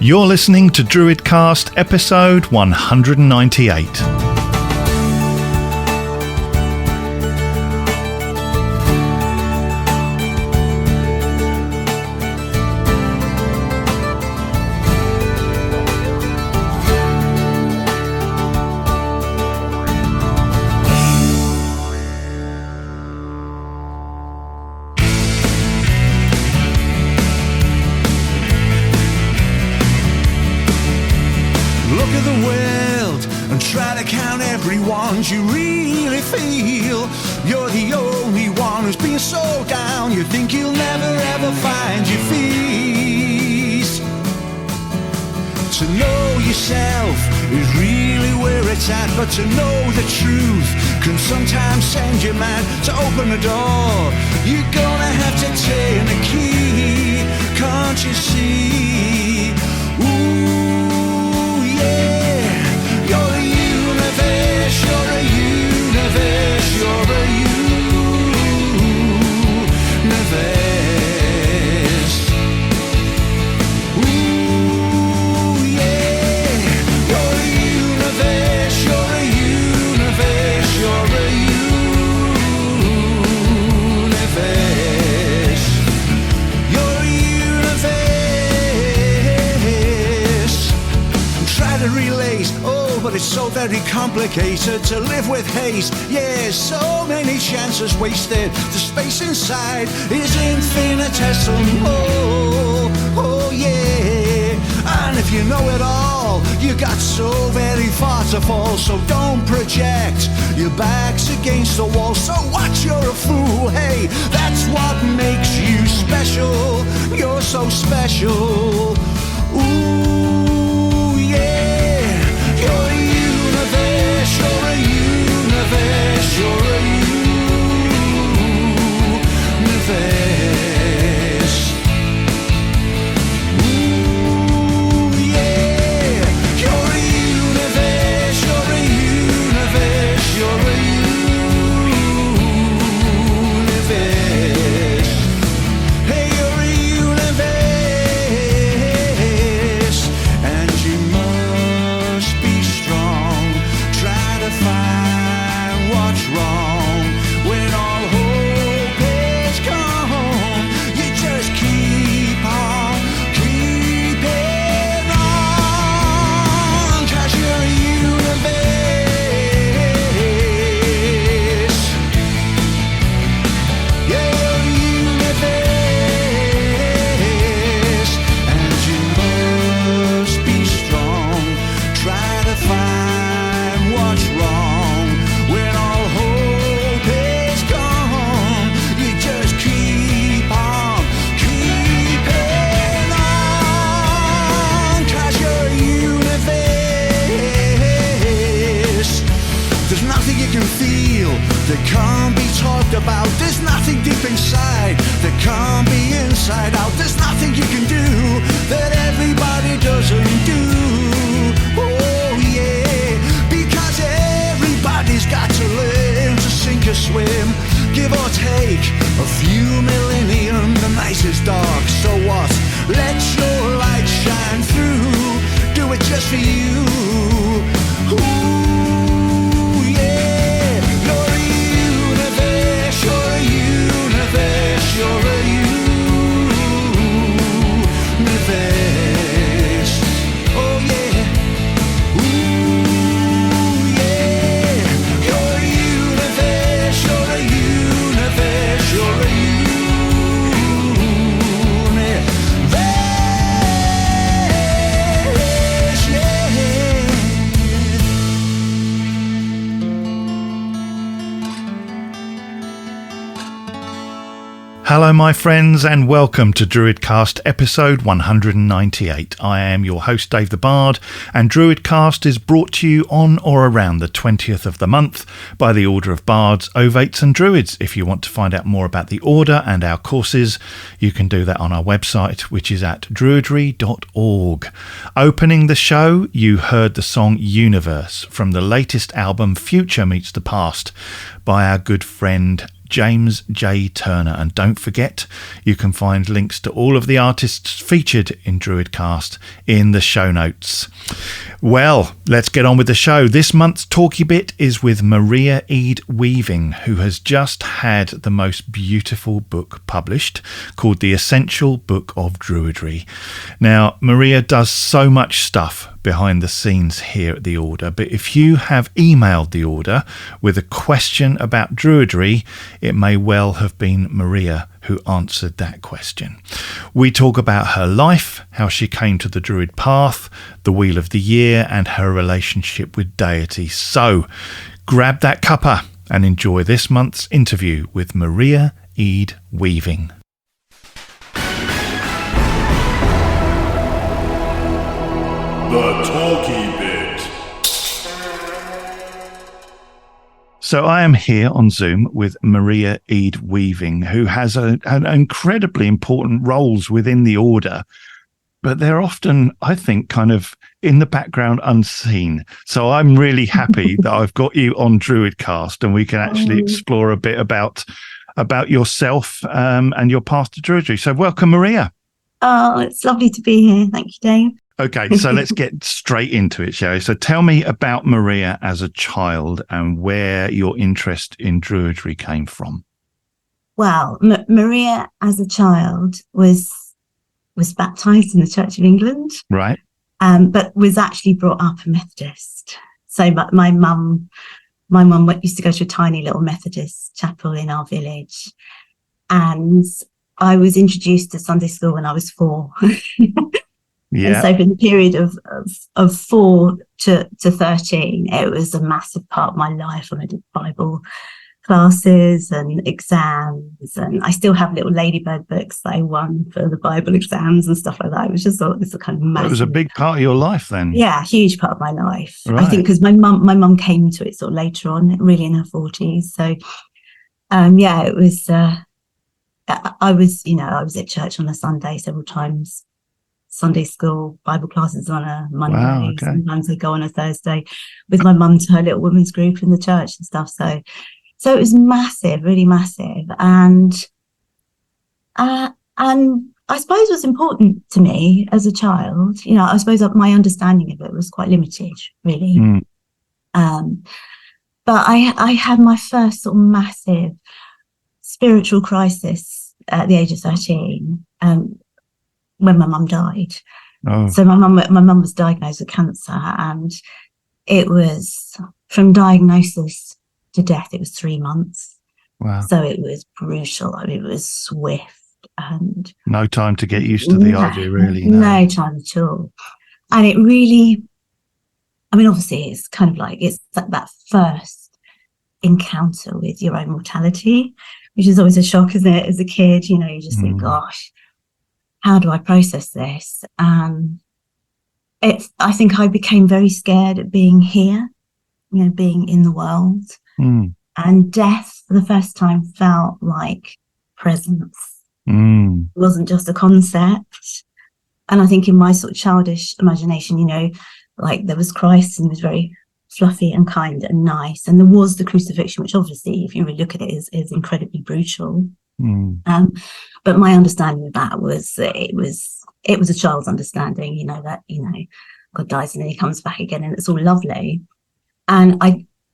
You're listening to DruidCast episode 198. You really feel you're the only one who's been so down you think you'll never ever find your feet. To know yourself is really where it's at, but to know the truth can sometimes send you mad. To open a door you're gonna have to turn a key, can't you see? Ooh yeah, you're the universe, you're a universe, you're a universe. Ooh yeah, you're a universe, you're a universe, you're a universe. You're a universe. Try to relate, but it's so very complicated to live with haste. Yeah, so many chances wasted. The space inside is infinitesimal. Oh yeah. And if you know it all, you got so very far to fall. So don't project your back's against the wall. So watch, you're a fool. Hey, that's what makes you special. You're so special. Ooh yeah. You're a universe, you're a universe, you're a universe. Ooh yeah, you're a universe, you're a universe, you're a universe. Hey, you're a universe, and you must be strong. Try to find what's wrong when all hope is gone. You just keep on keeping on, 'cause you're a universe. Yeah, you're a universe, and you must be strong. Try to find what's wrong when all hope is gone. You just keep on keeping on, 'cause you're a universe. There's nothing you can feel that can't be talked about. There's nothing deep inside that can't be inside out. There's nothing you can do that everybody doesn't do. Oh yeah, because everybody's got to learn to sink or swim. Give or take a few millennium. The night is dark, so what? Let your light shine through. Do it just for you. Ooh yeah, you're a universe, you're a universe, you're a universe. Oh yeah. Ooh yeah, you're a universe, you're a universe, you're a universe, yeah. Hello my friends and welcome to DruidCast episode 198. I am your host Dave the Bard, and DruidCast is brought to you on or around the 20th of the month by the Order of Bards, Ovates and Druids. If you want to find out more about the Order and our courses, you can do that on our website, which is at druidry.org. Opening the show, you heard the song Universe from the latest album Future Meets the Past by our good friend James J. Turner. And don't forget, you can find links to all of the artists featured in DruidCast in the show notes. Well, let's get on with the show. This month's Talky Bit is with Maria Eade Weaving, who has just had the most beautiful book published called The Essential Book of Druidry. Now, Maria does so much stuff behind the scenes here at the Order, but if you have emailed the Order with a question about Druidry, it may well have been Maria who answered that question. We talk about her life, how she came to the Druid path, the Wheel of the Year, and her relationship with Deity. So grab that cuppa and enjoy this month's interview with Maria Eade Weaving. The Talky Bit. So I am here on Zoom with Maria Eade Weaving, who has an incredibly important roles within the Order, but they're often, I think, kind of in the background unseen. So I'm really happy that I've got you on DruidCast and we can actually explore a bit about yourself and your path to Druidry. So welcome, Maria. Oh, it's lovely to be here. Thank you, Dave. Okay, so let's get straight into it, shall we? So tell me about Maria as a child and where your interest in Druidry came from. Well, Maria as a child was baptised in the Church of England, Right. But was actually brought up a Methodist. So my mum used to go to a tiny little Methodist chapel in our village, and I was introduced to Sunday school when I was 4. Yeah. And so for the period of 4 to 13, it was a massive part of my life. And I did Bible classes and exams, and I still have little ladybird books that I won for the Bible exams and stuff like that. It was just sort of this kind of massive. It was a big part of your life then. Yeah, huge part of my life. Right. I think because my mum came into it sort of later on, really in her 40s. So, yeah, it was. I was at church on a Sunday several times. Sunday school, Bible classes on a Monday. Wow, okay. Sometimes I go on a Thursday with my mum to her little women's group in the church and stuff. So it was massive, really massive. And I suppose what's important to me as a child, I suppose my understanding of it was quite limited, really. But I had my first sort of massive spiritual crisis at the age of 13. When my mum died. Oh. So my mum was diagnosed with cancer, and it was from diagnosis to death, it was 3 months. Wow. So it was brutal. I mean, it was swift and no time to get used to the idea, really. No time at all. And it really, obviously it's kind of like, it's that first encounter with your own mortality, which is always a shock, isn't it? As a kid, you just think, gosh, how do I process this? I think I became very scared at being here, being in the world. And death for the first time felt like presence. It wasn't just a concept. And I think in my sort of childish imagination, like there was Christ and he was very fluffy and kind and nice. And there was the crucifixion, which obviously, if you really look at it, is incredibly brutal. But my understanding of that was it was a child's understanding, that God dies and then he comes back again and it's all lovely. And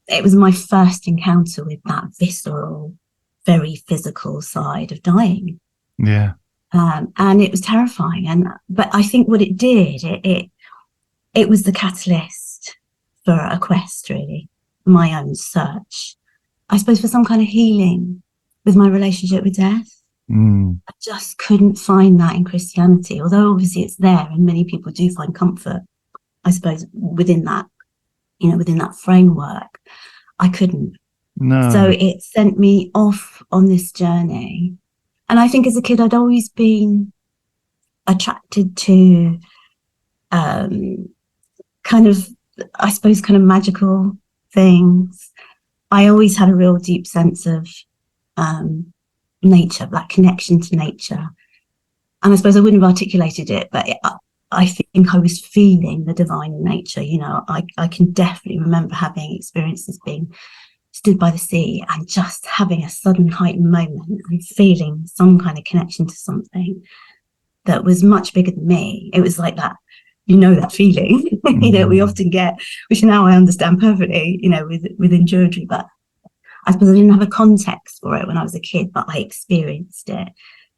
it was my first encounter with that visceral, very physical side of dying. Yeah. And it was terrifying. But I think what it did, it was the catalyst for a quest, really, my own search, I suppose, for some kind of healing with my relationship with death. I just couldn't find that in Christianity, although obviously it's there and many people do find comfort, I suppose, within that, within that framework. I couldn't. No. So it sent me off on this journey. And I think as a kid, I'd always been attracted to kind of magical things. I always had a real deep sense of nature, that connection to nature. And I suppose I wouldn't have articulated it, but I think I was feeling the divine in nature. I can definitely remember having experiences being stood by the sea and just having a sudden heightened moment and feeling some kind of connection to something that was much bigger than me. It was like that, that feeling, we often get, which now I understand perfectly, within Druidry, but I suppose I didn't have a context for it when I was a kid, but I experienced it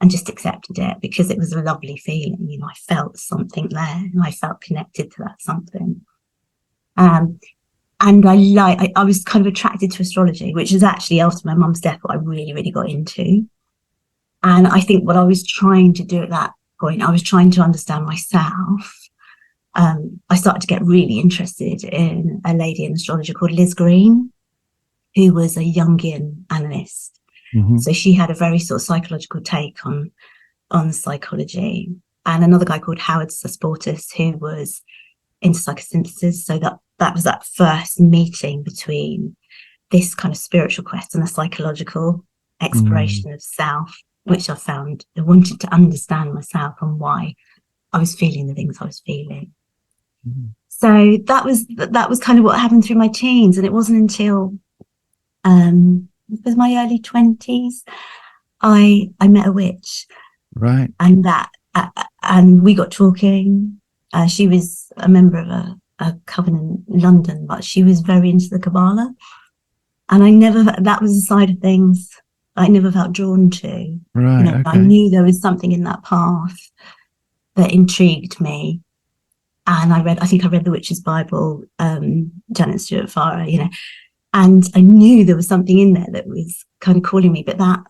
and just accepted it because it was a lovely feeling. I felt something there and I felt connected to that something. And I was kind of attracted to astrology, which is actually after my mum's death what I really, really got into. And I think what I was trying to do at that point, I was trying to understand myself. I started to get really interested in a lady in astrology called Liz Green, who was a Jungian analyst. Mm-hmm. So she had a very sort of psychological take on psychology. And another guy called Howard Susportis, who was into psychosynthesis. So that was that first meeting between this kind of spiritual quest and a psychological exploration of self, which I found I wanted to understand myself and why I was feeling the things I was feeling. Mm-hmm. So that was kind of what happened through my teens. And it wasn't until it was my early 20s I met a witch, right? And we got talking. She was a member of a coven in London, but she was very into the Kabbalah, and that was a side of things I never felt drawn to. Right. Okay. I knew there was something in that path that intrigued me, and I think I read the Witch's Bible, Janet Stewart Farrar, and I knew there was something in there that was kind of calling me, but that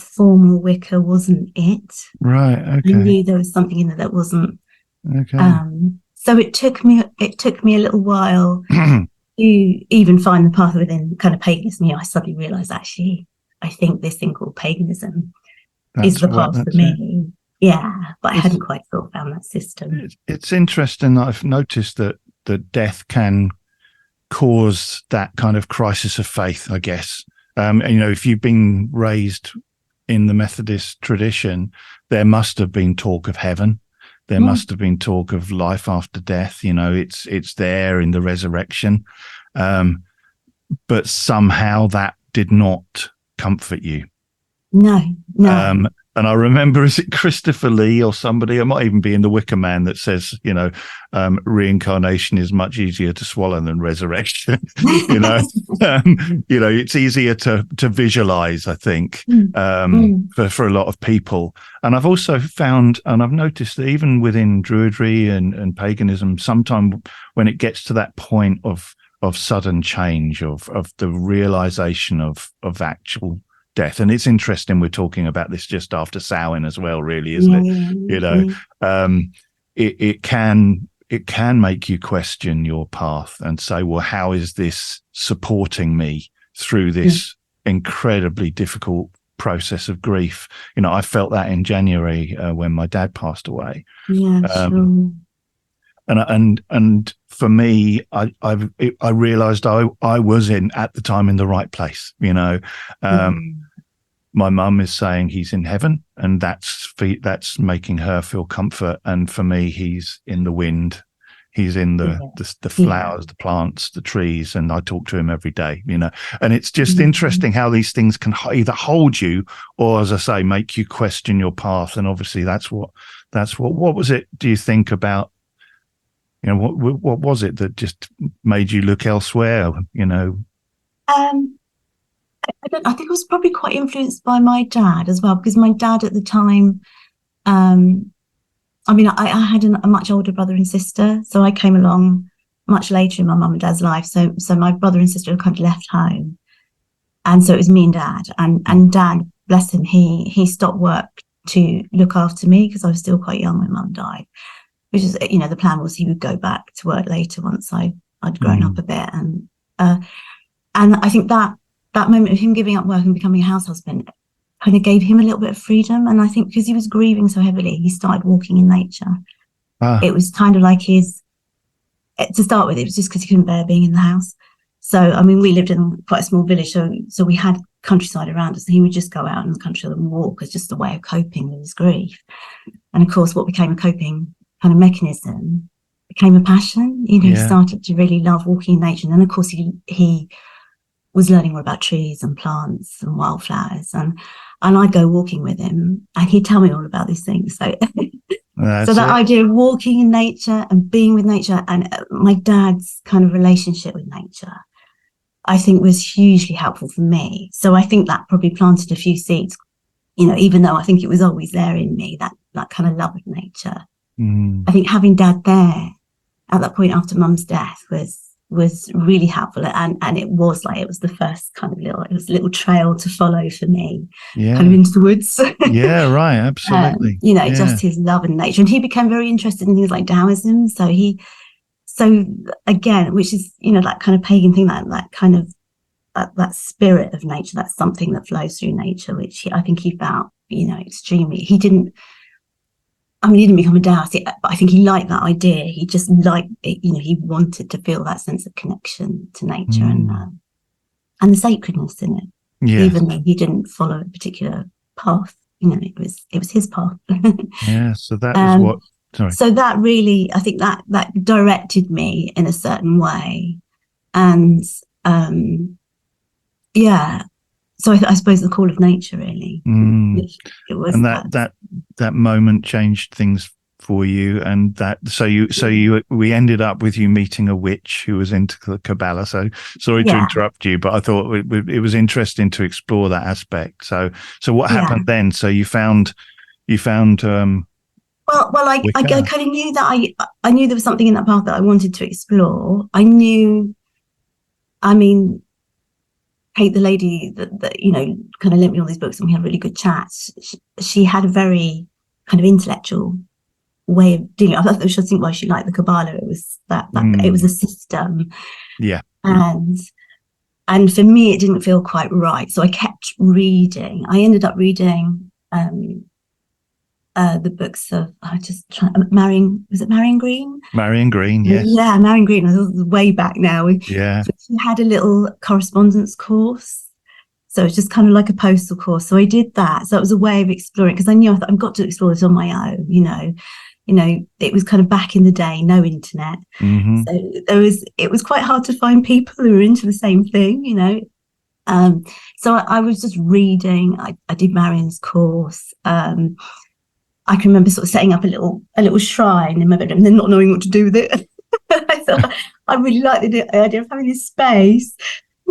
formal Wicca wasn't it. Right. Okay. I knew there was something in there that wasn't. Okay. So it took me a little while to even find the path within kind of paganism. I suddenly realised, actually, I think this thing called paganism is the path for me. Yeah, but I hadn't quite found that system. It's interesting that I've noticed that death can cause that kind of crisis of faith, I guess. If you've been raised in the Methodist tradition, there must have been talk of heaven. There must have been talk of life after death. It's there in the resurrection. But somehow that did not comfort you. No. And I remember, is it Christopher Lee or somebody, it might even be in The Wicker Man, that says, reincarnation is much easier to swallow than resurrection. It's easier to visualize, I think, for a lot of people. And I've also found, and I've noticed that even within Druidry and paganism, sometimes when it gets to that point of sudden change, of the realization of actual death, and it's interesting we're talking about this just after Samhain as well, really, isn't it? It can make you question your path and say, well, how is this supporting me through this incredibly difficult process of grief? I felt that in January when my dad passed away. Sure. And for me, I realized I was at the time in the right place. My mum is saying he's in heaven, and that's making her feel comfort. And for me, he's in the wind, he's in the flowers, the plants, the trees, and I talk to him every day. And it's just interesting how these things can either hold you or, as I say, make you question your path. And obviously, that's what was it? Do you think about? What was it that just made you look elsewhere? I think I was probably quite influenced by my dad as well, because my dad at the time, I had a much older brother and sister, so I came along much later in my mum and dad's life. So my brother and sister had kind of left home, and so it was me and dad. And dad, bless him, he stopped work to look after me because I was still quite young when mum died. Which is, the plan was he would go back to work later once I'd grown up a bit. And I think that moment of him giving up work and becoming a house husband kind of gave him a little bit of freedom. And I think because he was grieving so heavily, he started walking in nature. It was kind of like to start with, it was just because he couldn't bear being in the house. So, we lived in quite a small village, so we had countryside around us, and he would just go out in the country and walk as just a way of coping with his grief. And of course, what became a coping kind of mechanism became a passion. He started to really love walking in nature. And then, of course, he was learning more about trees and plants and wildflowers, and I'd go walking with him and he'd tell me all about these things. So so that idea of walking in nature and being with nature, and my dad's kind of relationship with nature, I think was hugely helpful for me. So I think that probably planted a few seeds, you know, even though I think it was always there in me, that kind of love of nature. I think having dad there at that point after mum's death was really helpful, and it was the first kind of little trail to follow for me, kind of into the woods. Yeah, right, absolutely. You know, just his love in nature, and he became very interested in things like Taoism. So again, which is, you know, that kind of pagan thing, that kind of that spirit of nature, that's something that flows through nature, which I think he felt, you know, extremely. He didn't become a Taoist, but I think he liked that idea. He just liked it, you know, he wanted to feel that sense of connection to nature and the sacredness in it. Yes. Even though he didn't follow a particular path, you know, it was his path. Yeah, so that was what. Sorry. So that really, I think that directed me in a certain way, and So I suppose the call of nature, really. It was, and that moment changed things for you, and we ended up with you meeting a witch who was into the Kabbalah. So sorry to interrupt you, but I thought it was interesting to explore that aspect. So what happened then? So you found. Well, I kind of knew that I knew there was something in that path that I wanted to explore. I knew, I mean, Kate, the lady that you know, kind of lent me all these books, and we had really good chats. She had a very kind of intellectual way of dealing. I should think why she liked the Kabbalah. It was that it was a system. Yeah. And for me, it didn't feel quite right. So I kept reading. I ended up reading the books of Marion Green? Marion Green, yes. Yeah, Marion Green. It was way back now. Yeah. She had a little correspondence course. So it's just kind of like a postal course. So I did that. So it was a way of exploring, because I knew I've got to explore this on my own, you know. It was kind of back in the day, no internet. Mm-hmm. So it was quite hard to find people who were into the same thing, you know. So I was just reading. I did Marion's course. I can remember sort of setting up a little shrine in my bedroom and then not knowing what to do with it. I thought I really liked the idea of having this space,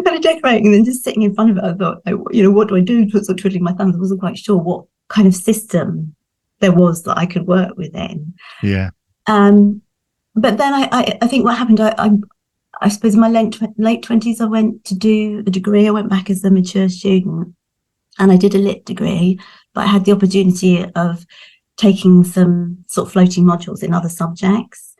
kind of decorating, and then just sitting in front of it. I thought, you know, what do I do? Sort of twiddling my thumbs. I wasn't quite sure what kind of system there was that I could work within. Yeah. But then I think what happened, I suppose in my late 20s, I went to do a degree. I went back as a mature student and I did a lit degree, but I had the opportunity of taking some sort of floating modules in other subjects.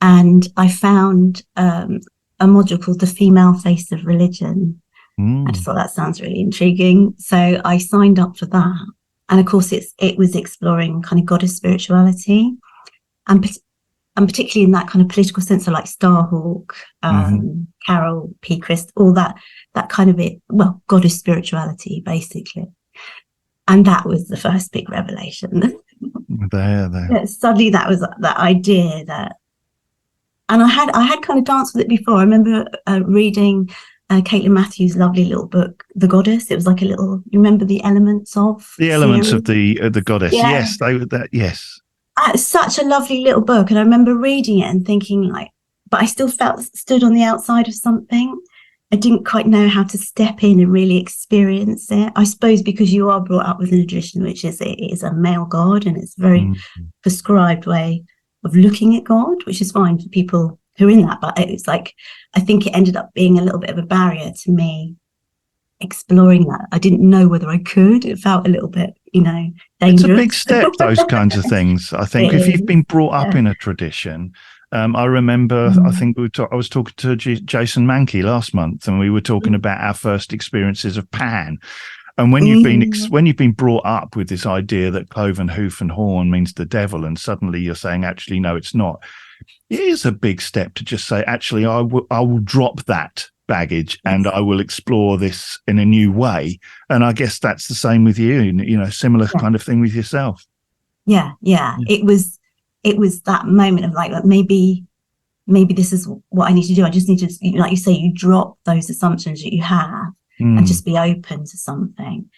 And I found a module called The Female Face of Religion. I just thought that sounds really intriguing. So I signed up for that. And of course, it was exploring kind of goddess spirituality, and particularly in that kind of political sense of like Starhawk, Carol P. Christ, all that kind of goddess spirituality, basically. And that was the first big revelation. There. Yeah, suddenly that was that idea that, and I had kind of danced with it before. I remember reading Caitlin Matthews' lovely little book, The Goddess. It was like a little, you remember the elements of the elements of the goddess? Yeah. Yes, yes. It's such a lovely little book, and I remember reading it and thinking like, but I still stood on the outside of something. I didn't quite know how to step in and really experience it. I suppose because you are brought up within a tradition, which is it is a male god, and it's a very prescribed way of looking at God, which is fine for people who are in that. But it's like, I think it ended up being a little bit of a barrier to me exploring that. I didn't know whether I could. It felt a little bit, you know, dangerous. It's a big step, those kinds of things. I think if you've been brought up in a tradition. I remember, I think I was talking to Jason Mankey last month, and we were talking about our first experiences of Pan. And when you've been brought up with this idea that cloven hoof and horn means the devil, and suddenly you're saying, actually, no, it's not. It is a big step to just say, actually, I will drop that baggage and I will explore this in a new way. And I guess that's the same with you, you know, similar kind of thing with yourself. Yeah. It was that moment of like maybe maybe this is what I need to do. I just need to, like you say, you drop those assumptions that you have and just be open to something.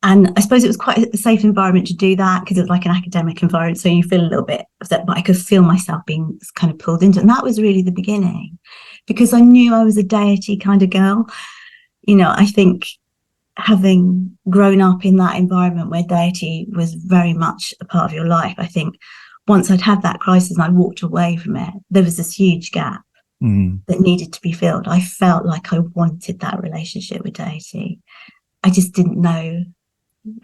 And I suppose it was quite a safe environment to do that because it was like an academic environment. So you feel a little bit upset, but I could feel myself being kind of pulled into it. And that was really the beginning, because I knew I was a deity kind of girl. You know, I think having grown up in that environment where deity was very much a part of your life, I think once I'd had that crisis and I walked away from it, there was this huge gap that needed to be filled. I felt like I wanted that relationship with deity. I just didn't know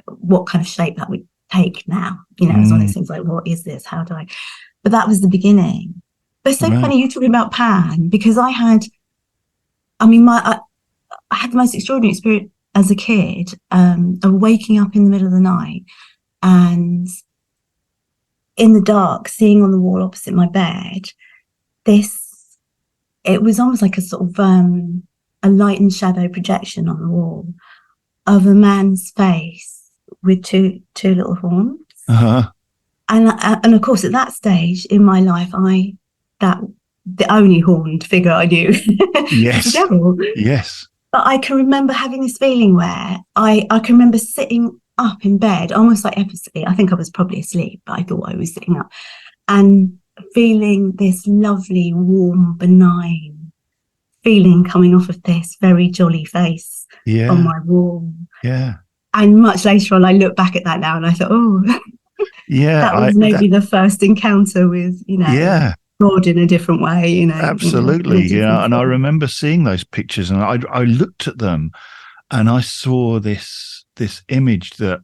what kind of shape that would take now. You know, it's one of those things like, what is this? How do I? But that was the beginning. But it's so funny you talking about Pan, because I had the most extraordinary experience as a kid of waking up in the middle of the night and in the dark, seeing on the wall opposite my bed, it was almost like a sort of a light and shadow projection on the wall of a man's face with two little horns. And of course, at that stage in my life, the only horned figure I knew Yes. was the devil. Yes. But I can remember having this feeling where I can remember sitting up in bed, almost like effortlessly. I think I was probably asleep, but I thought I was sitting up and feeling this lovely, warm, benign feeling coming off of this very jolly face on my wall. Yeah. And much later on, I look back at that now and I thought, that was maybe the first encounter with, God in a different way, Absolutely. And I remember seeing those pictures and I looked at them and I saw this image that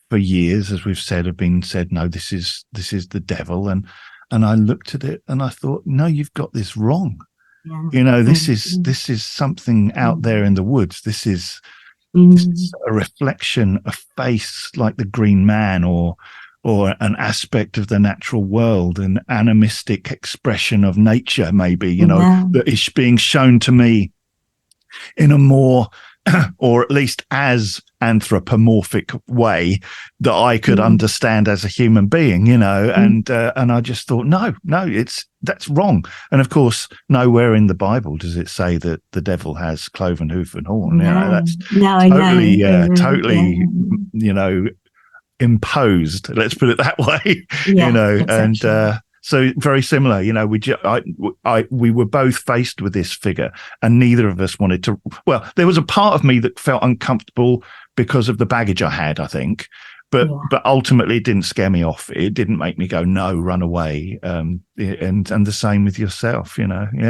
for years, as we've said, have been said, no, this is the devil. And I looked at it and I thought, no, you've got this wrong. Yeah. This is something out there in the woods. This is a reflection, a face like the Green Man or an aspect of the natural world, an animistic expression of nature, maybe, that is being shown to me in a more, or at least as anthropomorphic way that I could understand as a human being, and I just thought, no, that's wrong. And of course, nowhere in the Bible does it say that the devil has cloven hoof and horn. That's totally, imposed, let's put it that way. And so very similar, we were both faced with this figure and neither of us wanted to. Well, there was a part of me that felt uncomfortable because of the baggage I had, I think, but ultimately it didn't scare me off. It didn't make me go, no, run away. And the same with yourself, No,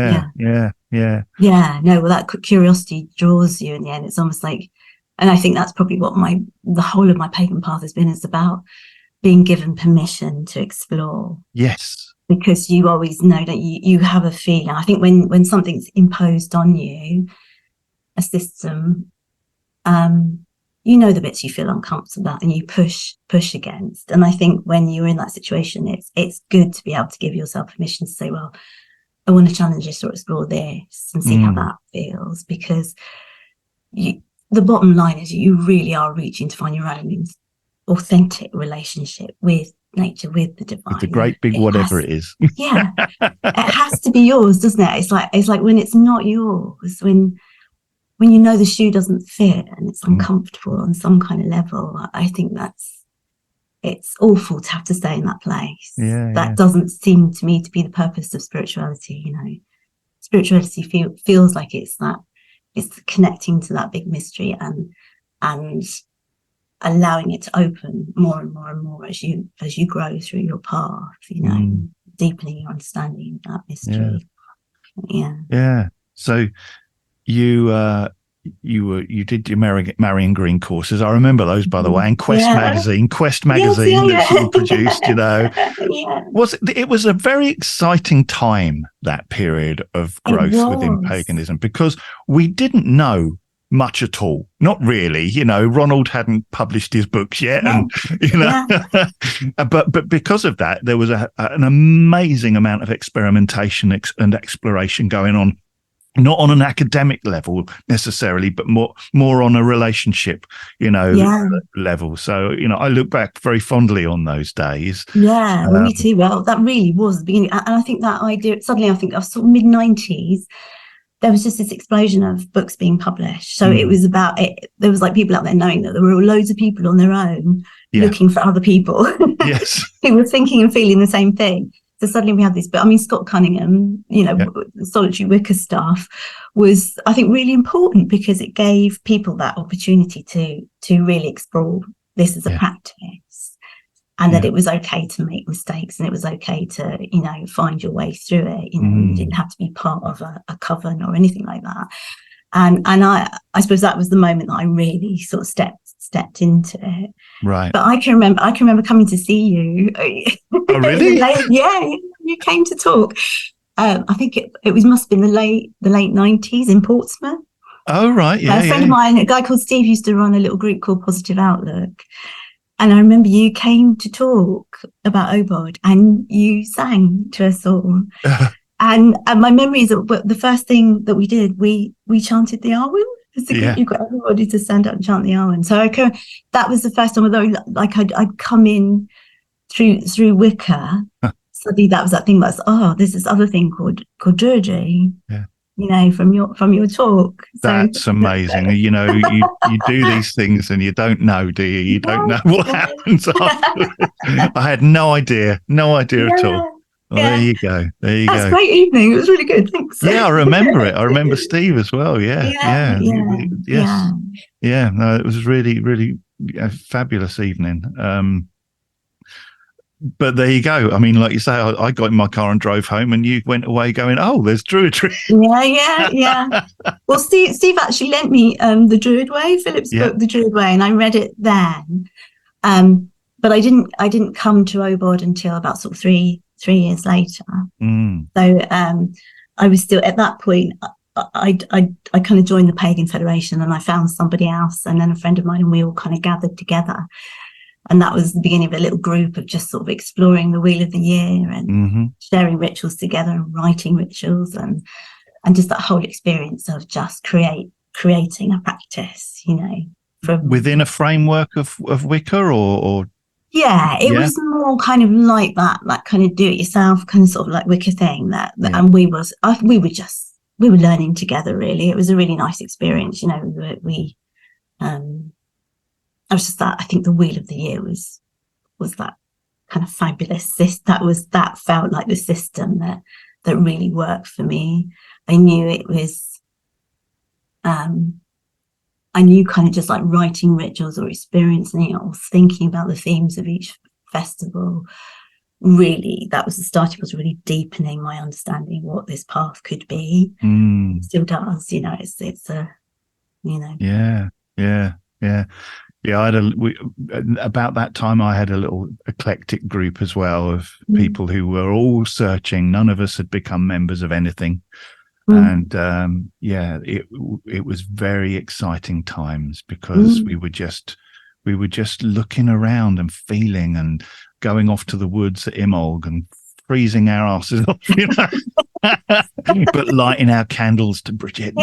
well, that curiosity draws you in the end. It's almost like, and I think that's probably what the whole of my pagan path has been. It's about being given permission to explore. Yes. Because you always know that you have a feeling. I think when something's imposed on you, a system, the bits you feel uncomfortable about and you push against. And I think when you're in that situation, it's good to be able to give yourself permission to say, well, I want to challenge this or explore this and see how that feels. Because the bottom line is you really are reaching to find your own authentic relationship with nature, with the divine. With the great big whatever it is. Yeah. It has to be yours, doesn't it? It's like when it's not yours, when the shoe doesn't fit and it's uncomfortable on some kind of level. I think it's awful to have to stay in that place. That doesn't seem to me to be the purpose of spirituality. Spirituality feels like it's connecting to that big mystery and allowing it to open more and more and more as you grow through your path, deepening your understanding of that mystery. Yeah. So you did your Marion Green courses. I remember those, by the way, and Quest magazine that you produced, It was a very exciting time, that period of growth within paganism, because we didn't know much at all. Not really, Ronald hadn't published his books yet. And, but because of that, there was an amazing amount of experimentation and exploration going on not on an academic level necessarily, but more on a relationship, level. So, I look back very fondly on those days. Yeah, well, me too. Well, that really was the beginning. And I think that idea, suddenly I think of sort of mid-90s, there was just this explosion of books being published. So it was about it. There was like people out there knowing that there were loads of people on their own looking for other people. Yes. Who were thinking and feeling the same thing. So suddenly we had this, but I mean, Scott Cunningham, the Solitary Wicker stuff was, I think, really important because it gave people that opportunity to really explore this as a practice, and that it was okay to make mistakes, and it was okay to, find your way through it. You didn't have to be part of a coven or anything like that. And I suppose that was the moment that I really sort of stepped into it. Right. But I can remember coming to see you. Oh, really? You came to talk. I think it must have been the late 90s in Portsmouth. Oh, right. Yeah. A friend of mine, a guy called Steve, used to run a little group called Positive Outlook. And I remember you came to talk about Obod and you sang to us all. And my memory is that the first thing that we did, we chanted the Arwen. You got everybody to stand up and chant the Arwen. So that was the first time, although like I'd come in through Wicca. Suddenly that was that thing that's there's this other thing called Druidry. Yeah. From your talk. That's amazing. You do these things and you don't know, do you? You don't know what happens afterwards. I had no idea at all. Well, there you go. That's a great evening. It was really good. Thanks. Yeah, I remember it. I remember Steve as well. Yeah. No, it was really, really a fabulous evening. But there you go. I mean, like you say, I got in my car and drove home, and you went away going, "Oh, there's Druidry." Yeah. Well, Steve actually lent me the Druid Way, Philip's book, The Druid Way, and I read it then. But I didn't come to Obod until about sort of 3 years later. So I was still at that point. I kind of joined the Pagan Federation, and I found somebody else, and then a friend of mine, and we all kind of gathered together. And that was the beginning of a little group of just sort of exploring the Wheel of the Year and sharing rituals together and writing rituals and just that whole experience of just creating a practice, from within a framework of Wicca or it was more kind of like that kind of do it yourself kind of sort of like Wicca thing and we were learning together. Really, it was a really nice experience. I was just that. I think the Wheel of the Year was that kind of fabulous. That felt like the system that really worked for me. I knew it was. I knew kind of just like writing rituals or experiencing it or thinking about the themes of each festival. Really, that was the start. It was really deepening my understanding of what this path could be. It still does. It's a. Yeah, about that time I had a little eclectic group as well of people who were all searching. None of us had become members of anything. And it was very exciting times because we were just looking around and feeling and going off to the woods at Imolg and freezing our asses off, but lighting our candles to Bridget.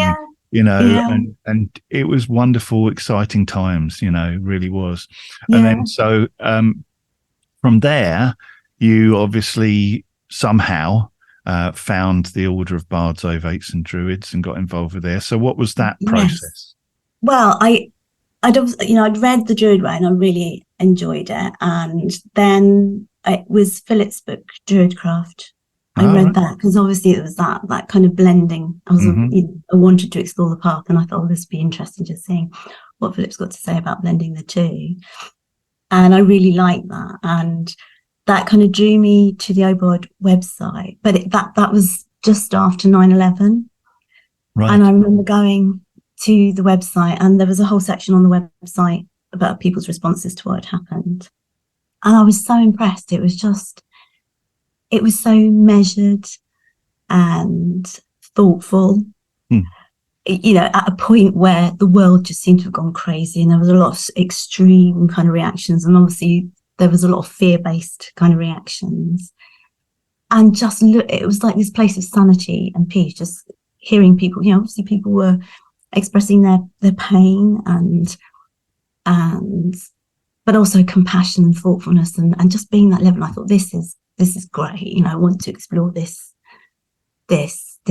And it was wonderful, exciting times, really was. And then so from there, you obviously somehow found the Order of Bards, Ovates and Druids and got involved with there. So what was that process? Well, I'd read the Druid Way and I really enjoyed it. And then it was Philip's book, Druidcraft. I read that because obviously it was that kind of blending. I wanted to explore the path, and I thought, this would be interesting just seeing what Philip's got to say about blending the two. And I really liked that, and that kind of drew me to the Obod website. But that was just after 9/11, right? And I remember going to the website, and there was a whole section on the website about people's responses to what had happened, and I was so impressed. It was so measured and thoughtful, at a point where the world just seemed to have gone crazy and there was a lot of extreme kind of reactions. And obviously there was a lot of fear-based kind of reactions. And just it was like this place of sanity and peace, just hearing people, obviously people were expressing their pain and but also compassion and thoughtfulness and just being that level. I thought this is great. I want to explore this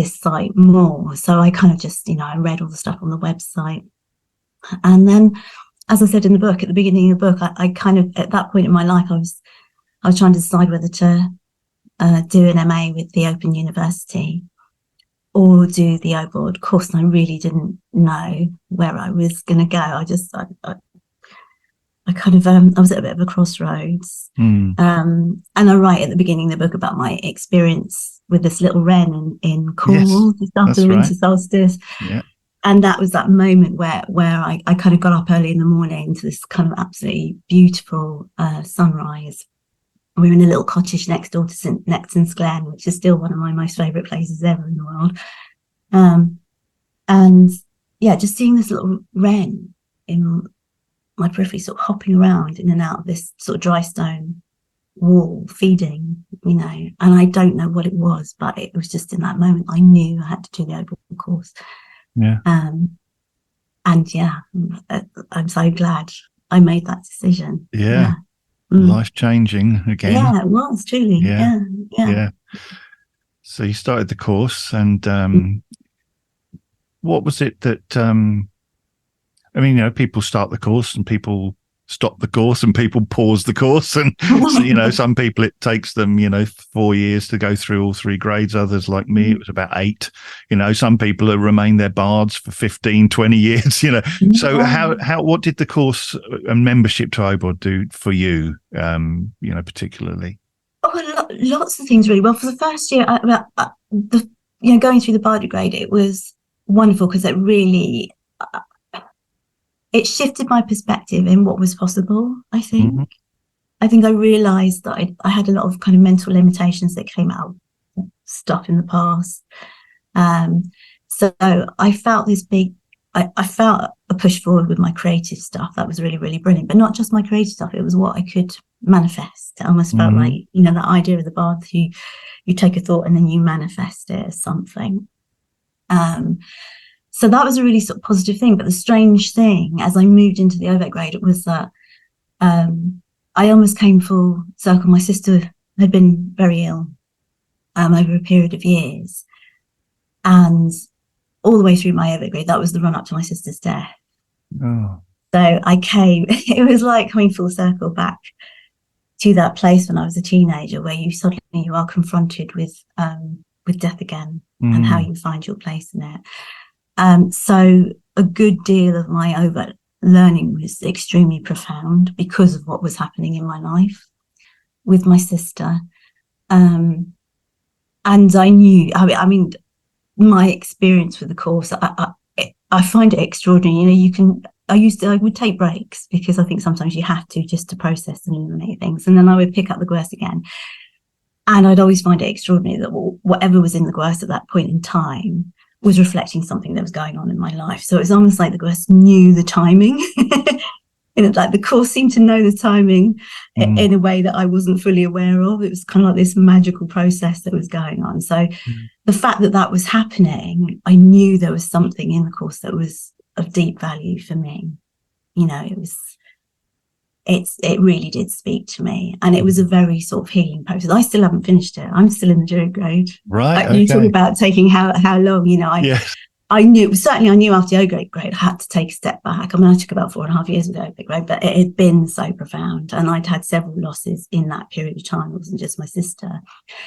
site more. So I kind of just, I read all the stuff on the website. And then, as I said in the book, at the beginning of the book, I kind of, at that point in my life, I was trying to decide whether to do an MA with the Open University or do the OBOD course. And I really didn't know where I was going to go. I kind of, I was at a bit of a crossroads. And I write at the beginning of the book about my experience with this little wren in Cornwall, just after the winter solstice. Yeah. And that was that moment where I kind of got up early in the morning to this kind of absolutely beautiful sunrise. We were in a little cottage next door to St Nectan's Glen, which is still one of my most favourite places ever in the world. And yeah, just seeing this little wren in my periphery, sort of hopping around in and out of this sort of dry stone wall, feeding, and I don't know what it was, but it was just in that moment I knew I had to do the open course. Yeah. And yeah, I'm so glad I made that decision. Yeah. Life changing again. Yeah, it was truly. Yeah. So you started the course, and what was it that people start the course and people stop the course and people pause the course, and so, some people it takes them 4 years to go through all 3 grades. Others, like me, it was about 8. Some people have remained their bards for 15-20 years. So what did the course and membership to OBOD do for you, particularly? Lots of things really. Well, for the first year, going through the bardic grade, it was wonderful because it really it shifted my perspective in what was possible. I think I realized that I had a lot of kind of mental limitations that came out of stuff in the past. So I felt this big, I felt a push forward with my creative stuff. That was really, really brilliant, but not just my creative stuff. It was what I could manifest. It almost felt like, that idea of the bard, you take a thought and then you manifest it as something. So that was a really sort of positive thing. But the strange thing, as I moved into the OVET grade, it was that I almost came full circle. My sister had been very ill over a period of years. And all the way through my OVET grade, that was the run up to my sister's death. Oh. So I came, it was like coming full circle back to that place when I was a teenager, where you are confronted with death again and how you find your place in it. So a good deal of my OVET learning was extremely profound because of what was happening in my life with my sister. And I knew, my experience with the course, I find it extraordinary. I would take breaks because I think sometimes you have to, just to process and eliminate things. And then I would pick up the Gwers again. And I'd always find it extraordinary that whatever was in the Gwers at that point in time was reflecting something that was going on in my life. So it was almost like the Gwers knew the timing. Like the course seemed to know the timing in a way that I wasn't fully aware of. It was kind of like this magical process that was going on. So the fact that was happening, I knew there was something in the course that was of deep value for me. It really did speak to me, and it was a very sort of healing process. I still haven't finished it. I'm still in the Druid grade. Right. Like, you talk about taking how long, Yes. I knew after the O grade I had to take a step back. I took about 4.5 years with O grade, but it had been so profound, and I'd had several losses in that period of time. It wasn't just my sister.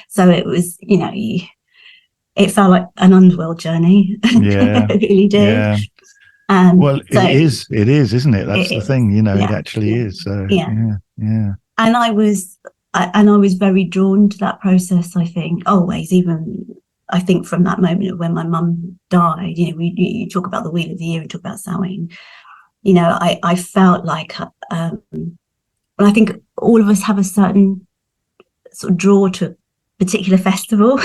So it was, it felt like an underworld journey. Yeah. It really did. Yeah. Well, so it is, isn't it? That's the thing, it actually is. So yeah. And I was very drawn to that process, I think, always, even I think from that moment of when my mum died, you talk about the Wheel of the Year and talk about Samhain, I felt like, and I think all of us have a certain sort of draw to a particular festival.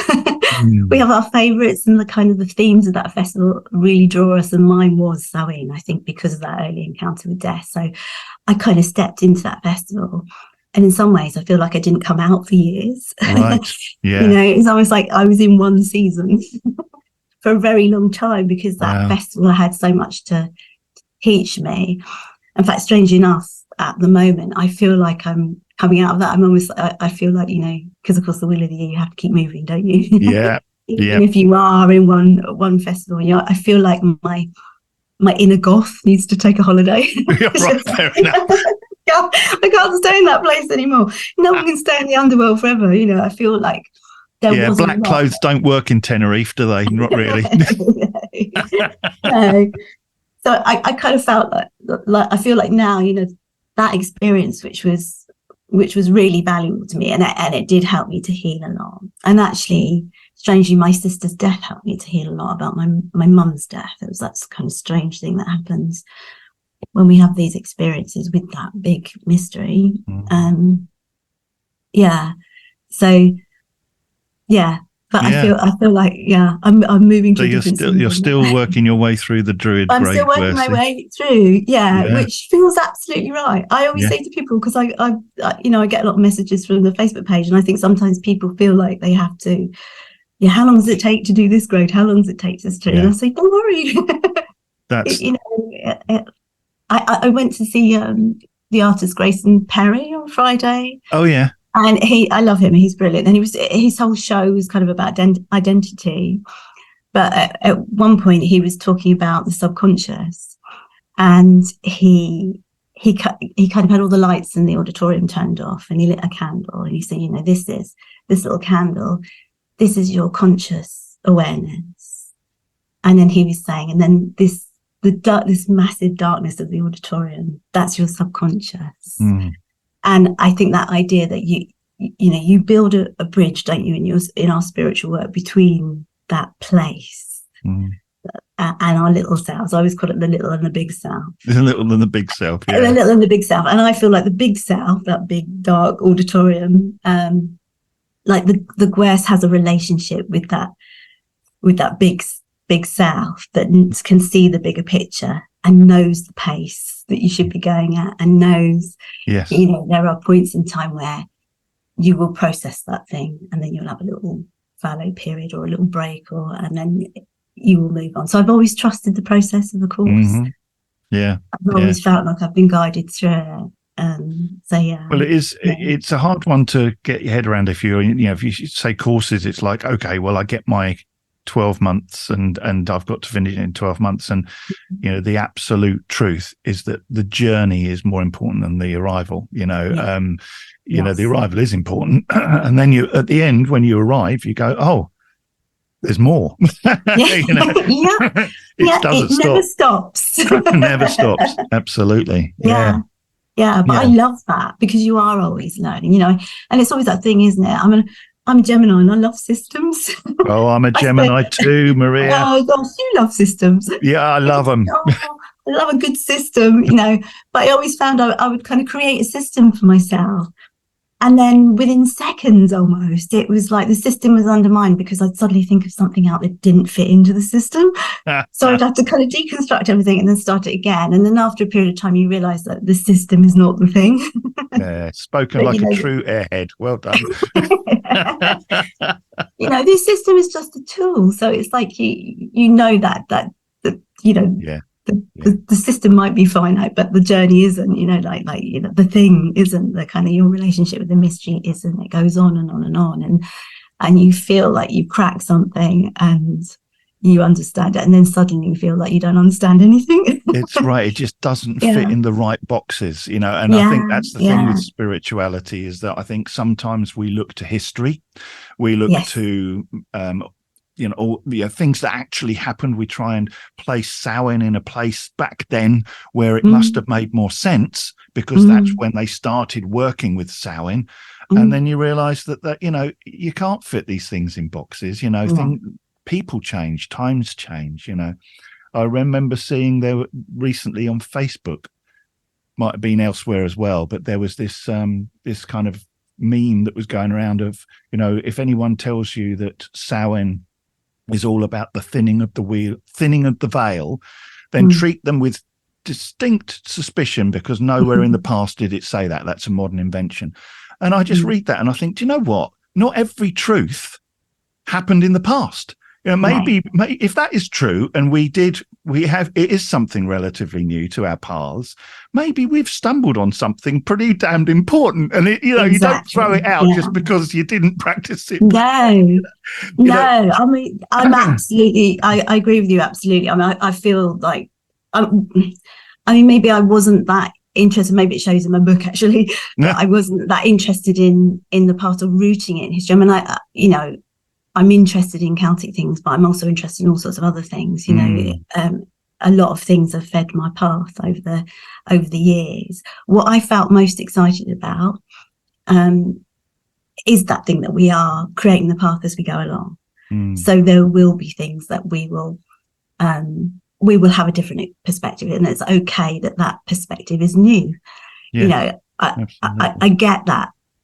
We have our favourites, and the kind of the themes of that festival really draw us, and mine was Samhain, I think, because of that early encounter with death. So I kind of stepped into that festival, and in some ways I feel like I didn't come out for years. Right. Yeah. It's almost like I was in one season for a very long time, because that festival had so much to teach me. In fact, strangely enough, at the moment, I feel like I'm coming out of that. I'm almost, I feel like, because of course the wheel of the year, you have to keep moving, don't you? Yeah. Even if you are in one festival, I feel like my inner goth needs to take a holiday. Right, fair enough. I can't stay in that place anymore. No one can stay in the underworld forever. I feel like there was black clothes don't work in Tenerife, do they? Not really. No. So I kind of felt like I feel like now, that experience, which was really valuable to me, and it did help me to heal a lot. And actually, strangely, my sister's death helped me to heal a lot about my mum's death. That's kind of strange thing that happens when we have these experiences with that big mystery. But I feel like I'm moving to so you're still working your way through the Druid I'm still working my way through, which feels absolutely right. I always say to people, because I get a lot of messages from the Facebook page, and I think sometimes people feel like they have to, how long does it take to do this grade? How long does it take this to? And I say, don't worry. That's I went to see the artist Grayson Perry on Friday. Oh yeah. And I love him. He's brilliant. And his whole show was kind of about identity. But at one point he was talking about the subconscious, and he kind of had all the lights in the auditorium turned off, and he lit a candle, and he said, this little candle, this is your conscious awareness. And then he was saying, and then this massive darkness of the auditorium, that's your subconscious. And I think that idea that you build a bridge, don't you, in our spiritual work between that place and our little selves. I always call it the little and the big self. The little and the big self, yeah. The little and the big self. And I feel like the big self, that big dark auditorium, like the Gwers has a relationship with that big self that can see the bigger picture and knows the pace that you should be going at, and knows, there are points in time where you will process that thing, and then you'll have a little fallow period or a little break, and then you will move on. So I've always trusted the process of the course. Yeah. I've always felt like I've been guided through it. Well, it's a hard one to get your head around. If you say courses, it's like, okay, well, I get my 12 months and I've got to finish it in 12 months. And, the absolute truth is that the journey is more important than the arrival, the arrival is important. And then at the end, when you arrive, you go, oh, there's more. It never stops. Never stops. Absolutely. Yeah, but I love that, because you are always learning, and it's always that thing, isn't it? I'm a Gemini and I love systems. Oh, I'm a Gemini too, Maria. Oh gosh, you love systems. Yeah, I love them. I love a good system, but I always found I would kind of create a system for myself. And then within seconds almost, it was like the system was undermined, because I'd suddenly think of something out that didn't fit into the system. So I'd have to kind of deconstruct everything and then start it again. And then after a period of time, you realise that the system is not the thing. Yeah, spoken like a true airhead. Well done. This system is just a tool. So it's like the system might be finite, but the journey isn't, the thing isn't, the kind of your relationship with the mystery isn't. It goes on and on and on, and you feel like you crack something and you understand it, and then suddenly you feel like you don't understand anything. It's right. It just doesn't fit in the right boxes, and I think that's the thing with spirituality, is that I think sometimes we look to history, we look to all things that actually happened. We try and place Samhain in a place back then where it must have made more sense, because that's when they started working with Samhain. And then you realize that you can't fit these things in boxes. People change, times change. I remember seeing there recently on Facebook, might have been elsewhere as well, but there was this this kind of meme that was going around of, if anyone tells you that Samhain is all about the thinning of the veil, then treat them with distinct suspicion, because nowhere in the past did it say that. That's a modern invention. And I just read that and I think, do you know what? Not every truth happened in the past. maybe if that is true, and it is something relatively new to our paths. Maybe we've stumbled on something pretty damned important, and you don't throw it out just because you didn't practice it. No. I mean, I'm absolutely. I agree with you absolutely. I mean, I feel like, maybe I wasn't that interested. Maybe it shows in my book actually. But I wasn't that interested in the part of rooting it in history. I mean, I'm interested in Celtic things, but I'm also interested in all sorts of other things. A lot of things have fed my path over the years. What I felt most excited about is that thing that we are creating the path as we go along. So there will be things that we will have a different perspective, and it's okay that perspective is new. I get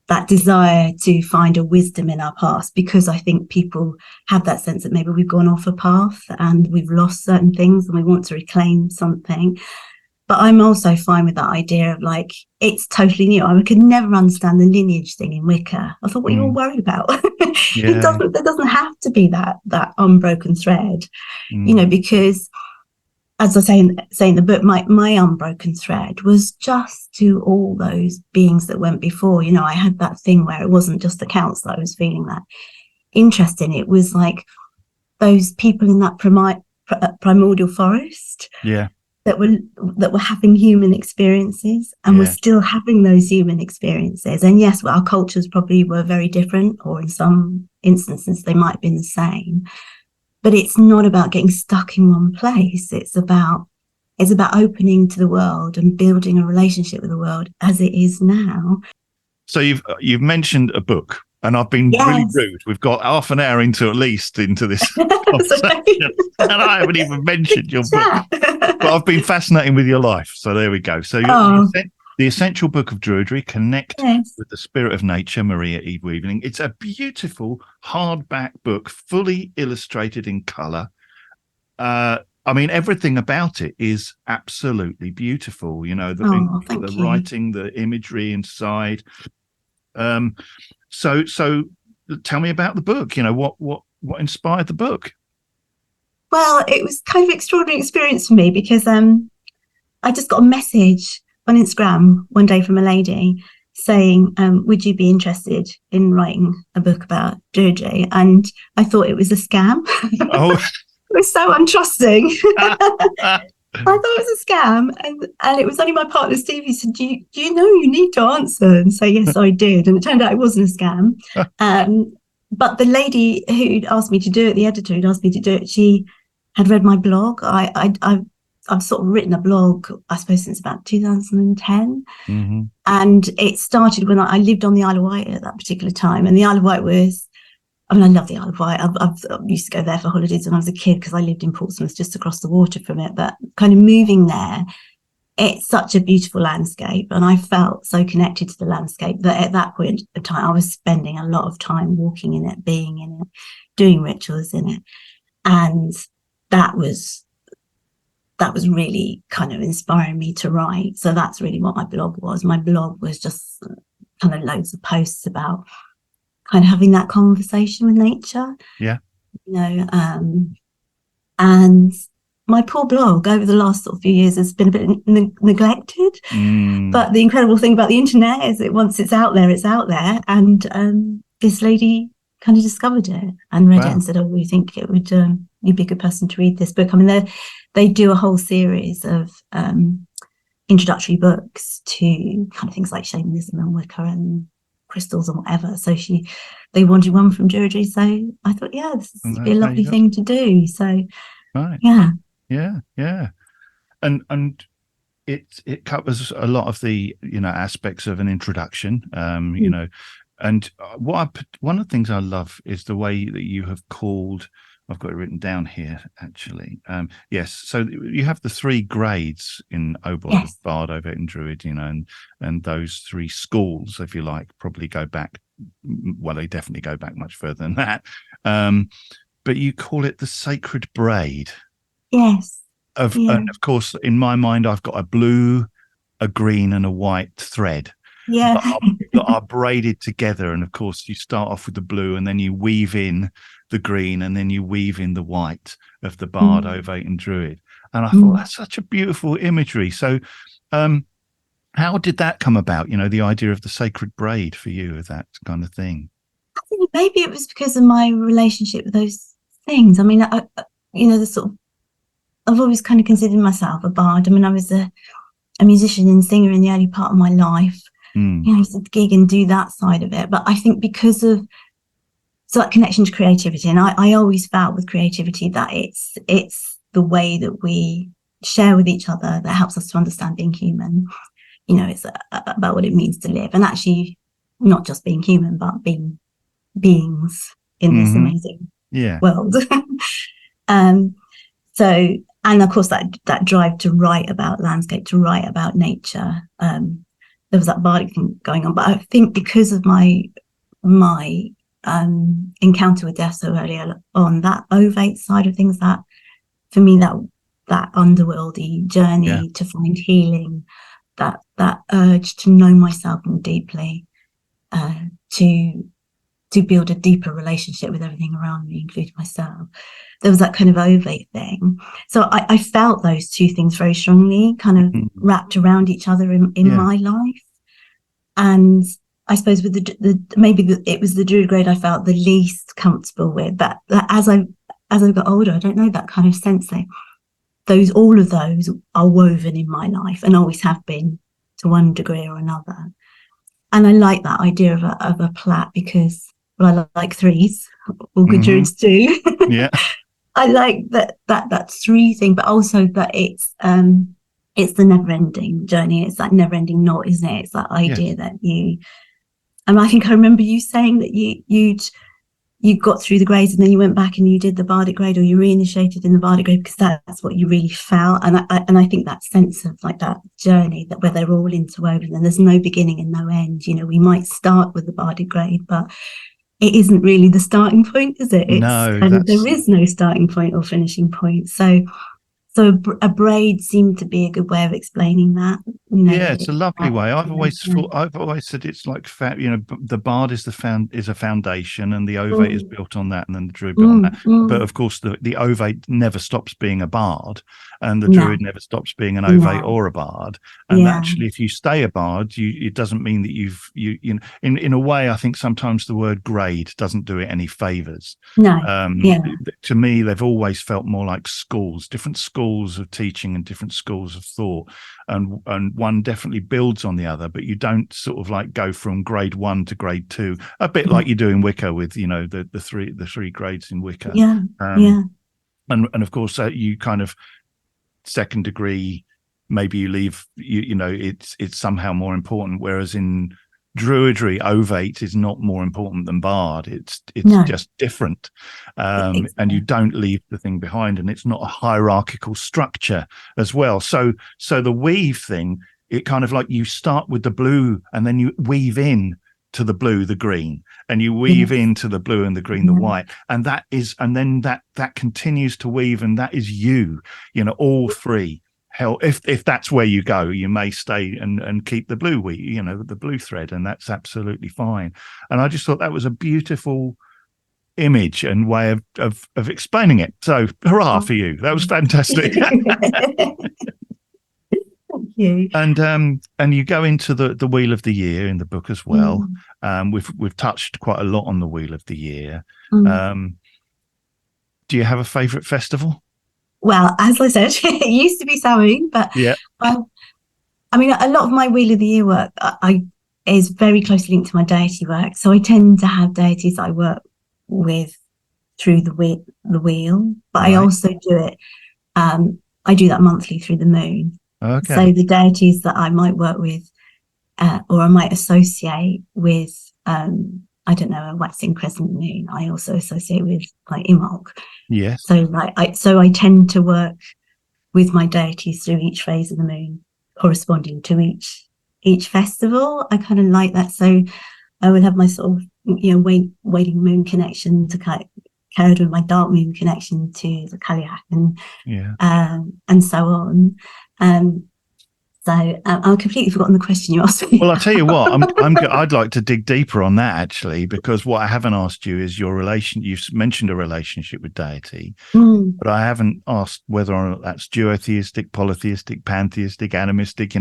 that desire to find a wisdom in our past, because I think people have that sense that maybe we've gone off a path and we've lost certain things and we want to reclaim something. But I'm also fine with that idea of like, it's totally new. I could never understand the lineage thing in Wicca. I thought, what are you all worried about? There doesn't have to be that unbroken thread, because as I say in the book, my unbroken thread was just to all those beings that went before. I had that thing where it wasn't just the Celts that I was feeling that interest in. It was like those people in that primordial forest that were having human experiences, and were still having those human experiences. And yes, our cultures probably were very different, or in some instances they might have been the same. But it's not about getting stuck in one place. It's about opening to the world and building a relationship with the world as it is now. So you've mentioned a book, and I've been really rude. We've got half an hour into this conversation, and I haven't even mentioned your book. But I've been fascinating with your life. So there we go. So The Essential Book of Druidry, Connect with the Spirit of Nature, Maria Eve Weaving. It's a beautiful hardback book, fully illustrated in colour. I mean, everything about it is absolutely beautiful. The writing, the imagery inside. So tell me about the book. What inspired the book? Well, it was kind of an extraordinary experience for me, because I just got a message on Instagram one day from a lady saying, would you be interested in writing a book about Druidry? And I thought it was a scam. Oh. It was so untrusting. I thought it was a scam, and it was only my partner Steve who said, do you know you need to answer? And so yes, I did, and it turned out it wasn't a scam. But the lady who asked me to do it, the editor who'd asked me to do it, she had read my blog. I've sort of written a blog, I suppose, since about 2010. Mm-hmm. And it started when I lived on the Isle of Wight at that particular time. And the Isle of Wight I love the Isle of Wight. I used to go there for holidays when I was a kid, because I lived in Portsmouth just across the water from it. But kind of moving there, it's such a beautiful landscape. And I felt so connected to the landscape that at that point in time, I was spending a lot of time walking in it, being in it, doing rituals in it. And that was really kind of inspiring me to write. So that's really what my blog was. My blog was just kind of loads of posts about kind of having that conversation with nature. Yeah. And my poor blog over the last sort of few years has been a bit neglected. But the incredible thing about the internet is that once it's out there, it's out there. And this lady kind of discovered it and read it and said, we think it would, you'd be a good person to read this book. I mean, they do a whole series of introductory books to kind of things like shamanism and Wicca and crystals and whatever. So they wanted one from Druidry. So I thought, this would be a lovely thing to do. So, Yeah. And it covers a lot of the, aspects of an introduction, and one of the things I love is the way that you have called, I've got it written down here, actually. Yes. So you have the 3 grades in Obod, Bard, over in Druid, and those 3 schools, if you like, probably go back. Well, they definitely go back much further than that. But you call it the sacred braid. Yes. And of course, in my mind, I've got a blue, a green, and a white thread. Yeah. that are braided together. And of course, you start off with the blue, and then you weave in the green, and then you weave in the white of the bard, ovate, and druid. And I thought that's such a beautiful imagery. So, how did that come about? You know, the idea of the sacred braid for you, of that kind of thing. I think maybe it was because of my relationship with those things. I mean, the sort of, I've always kind of considered myself a bard. I mean, I was a musician and singer in the early part of my life. You know, I used to gig and do that side of it. But I think because of that connection to creativity, and I always felt with creativity that it's the way that we share with each other that helps us to understand being human. You know, it's about what it means to live, and actually not just being human, but being beings in this amazing world. So, and of course that drive to write about landscape, to write about nature, there was that bardic thing going on. But I think because of my encounter with death so early on, that ovate side of things, that for me, that underworldy journey to find healing, that urge to know myself more deeply, to build a deeper relationship with everything around me, including myself. There was that kind of ovate thing. So I felt those two things very strongly, kind of wrapped around each other in my life. And I suppose with it was the Druid grade I felt the least comfortable with. But as I got older, I don't know, that kind of sense that all of those are woven in my life and always have been to one degree or another. And I like that idea of a plat because, well, I like threes. All good Druids do. Yeah. I like that three thing, but also that it's the never-ending journey. It's that never-ending knot, isn't it? It's that idea that you. And I think I remember you saying that you got through the grades and then you went back and you did the bardic grade, or you reinitiated in the bardic grade because that's what you really felt. And I think that sense of like that journey, that where they're all interwoven and there's no beginning and no end. You know, we might start with the bardic grade, but it isn't really the starting point, is it? There is no starting point or finishing point. So a braid seemed to be a good way of explaining that. You know, it's a lovely way. I've always said it's like the bard is a foundation, and the ovate is built on that, and then the druid built on that. But of course, the ovate never stops being a bard, and the druid never stops being an ovate or a bard. And actually, if you stay a bard, it doesn't mean that in a way. I think sometimes the word grade doesn't do it any favors. No. To me, they've always felt more like schools, different schools of teaching and different schools of thought, and one definitely builds on the other, but you don't sort of like go from grade 1 to grade 2, a bit like you do in Wicca with the three grades in Wicca. And of course you kind of second degree, maybe you leave, it's somehow more important, whereas in Druidry, ovate is not more important than bard. It's just different, and you don't leave the thing behind, and it's not a hierarchical structure as well. So the weave thing, it kind of like you start with the blue, and then you weave in to the blue, the green, and you weave into the blue and the green, the white, and then that continues to weave, and that is all three. Hell, if that's where you go, you may stay and keep the blue the blue thread, and that's absolutely fine. And I just thought that was a beautiful image and way of explaining it. So hurrah for you. That was fantastic. Thank you. And you go into the Wheel of the Year in the book as well. We've touched quite a lot on the Wheel of the Year. Do you have a favorite festival? Well, as I said, it used to be Samhain, but I mean, a lot of my Wheel of the Year work is very closely linked to my deity work. So I tend to have deities that I work with through the wheel, but I also do it. I do that monthly through the moon. Okay. So the deities that I might work with, or I might associate with, I don't know, a waxing crescent moon, I also associate with like Imbolc. Yes. So I tend to work with my deities through each phase of the moon, corresponding to each festival. I kind of like that. So I would have my sort of waning moon connection to Caered, with my dark moon connection to the Cailleach, and so on. So I've completely forgotten the question you asked me. Well, I'll tell you what, I'd like to dig deeper on that actually, because what I haven't asked you is your relation. You've mentioned a relationship with deity, but I haven't asked whether or not that's duotheistic, polytheistic, pantheistic, animistic,